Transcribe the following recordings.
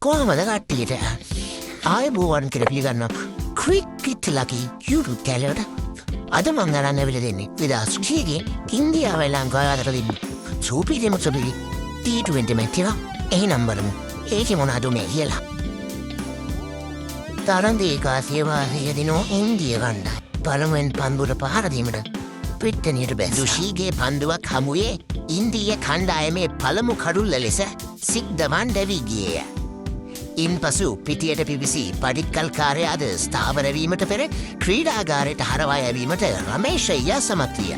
කොහමද කට්ටියට ආයුබෝවන් කියලා පිළිගන්නවා ක්‍රිකට් ලකි YouTube channel එකට. අද මම අරන් ඇවිල්ලා දෙන්නේ 2020 ගේ ඉන්දියාව ලංකාව අතර තිබ්බ සුපිරිම T20 මැච් එක. එහෙනම් බලමු ඒකේ මොනවද මේ කියලා. තරන්දී කාසියවාසිය දිනෝ ඉන්දිය කණ්ඩායම පළමුවෙන් පන්දුවට පහර දීමට පිට්ටනියට බැහැ. දුෂීගේ පන්දුවක් හමුවේ ඉන්දිය කණ්ඩායමේ පළමු කඩුල්ල ලෙස සික්දවන් දැවී ගියේය. ඉන්පසු පිටියට පිවිසි පඩික්කල්කාරයාද ස්ථාවරවීමට පෙර ක්‍රීඩාගාරයට හරවා යැවීමට රමේෂය සමත් විය.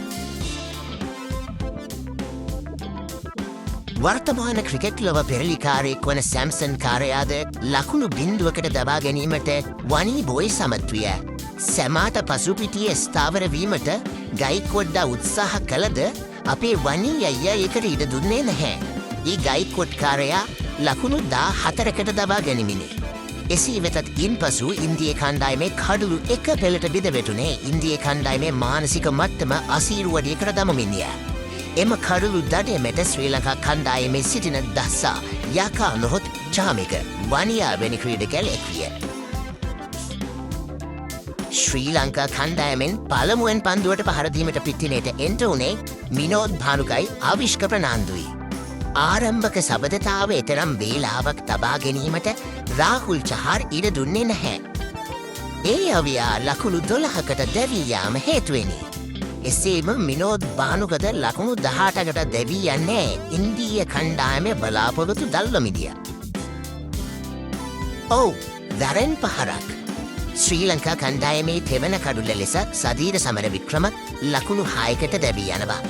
වර්තමාන ක්‍රිකට් ලොව පෙරලිකාරයෙක් වන සැම්සන් කාරයාද ලකුණු බින්දුවකට දබා ගැනීමට වනී බොයි සමත් විය. සැමාට පසුපිටියේ ස්ථාවරවීමට ගයිකොඩ්ඩා උත්සාහ කළද අපේ වනී අයියා ඒකට ඉඩ දුන්නේ නැහැ. ඒ ගයිකොඩ්කාරයා ලකුණු 14කට දබා ගැනීමිනි. එසේ වෙතත් ඉන්පසු ඉන්දිය කණ්ඩායමේ කඩුළු එක පෙළට බිඳවැටුනේ ඉන්දිය කණ්ඩායමේ මානසික මට්ටම අසීරුවඩයකට දමමින්ය. එම කඩුළු දඩයමට ශ්‍රී ලංකා කණ්ඩායමේ සිටින දස්සා යකා නොහොත් චාමික වනියා වැනි ක්‍රීඩකයන් එක්විය. ශ්‍රී ලංකා කණ්ඩායමෙන් පළමුවෙන් පන්දුවට පහරදීමට පිටිනයට එන්ට උනේ මිනෝද් භානුකයි ආවිෂ්ක ප්‍රනාන්දුයි. ආරම්භක සබඳතාව එතරම් වේලාවක් තබා ගැනීමට රාහුල් චහර් ඉඩ දුන්නේ නැහැ. ඒ අවියා ලකුණු 12කට දැවී යාම හේතුවෙනි. එසේම මිනෝද් භානුකද ලකුණු 18කට දැවී යන්නේ ඉන්දීය කණ්ඩායමේ බලාපොරොත්තු දල්වමිදිය. ඔව් දරෙන් පහරක්. ශ්‍රී ලංකා කණ්ඩායමේ තෙවන කඩුල්ල ලෙස සදීර සමර වික්‍රම ලකුණු 6කට දැවී යනවා.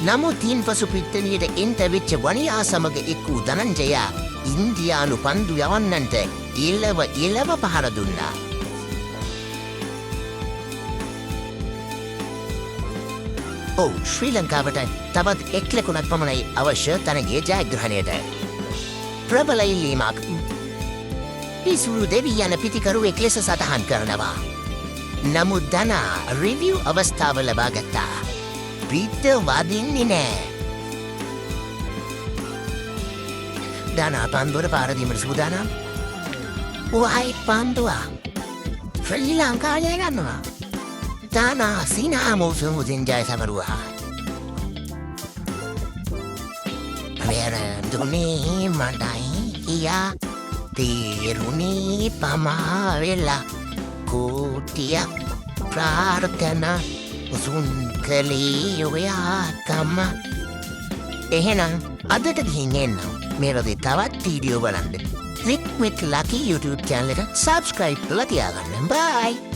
නමුත් ඉන්පසු පිට්ටනියට එන්ට වෙච්ච වනියා සමග එක් වූ ධනංජයා ඉන්දියානු පන්දු යවන්නන්ට එලව පහර දුන්නා. ඔව් ශ්‍රී ලංකාවට තවත් එක් ලකුණක් පමණයි අවශ්‍ය තරගයේ ජයග්‍රහණයට. ප්‍රබල ඉල්ලීමක් පිසුරු දෙවී යන පිතිකරුවෙක් ලෙස සටහන් කරනවා. නමුත් දනා රිවිව් අවස්ථාව ලබා ගත්තා. පිට වදින්නේ නෑ. දනා පන්දුවට පාරදීමට සූදානම්. වයි පන්දුවා ශ්‍රී ලංකාවේ ගන්නවා. දනා සිනාමෝසුමුදින් ජය සමරුවා. වැරදුනේ මටයි කියා තේරුණේ පමා වෙලා කෝටියක් ප්‍රාර්ථනා උසුන් කලේ ඔයා තම. එහෙනම් අදට ගිහින් එන්නම්. මේ වගේ තවත් වීඩියෝ බලන්න ක්‍රිකට් ලකි YouTube channel එක subscribe කරලා තියාගන්න. bye.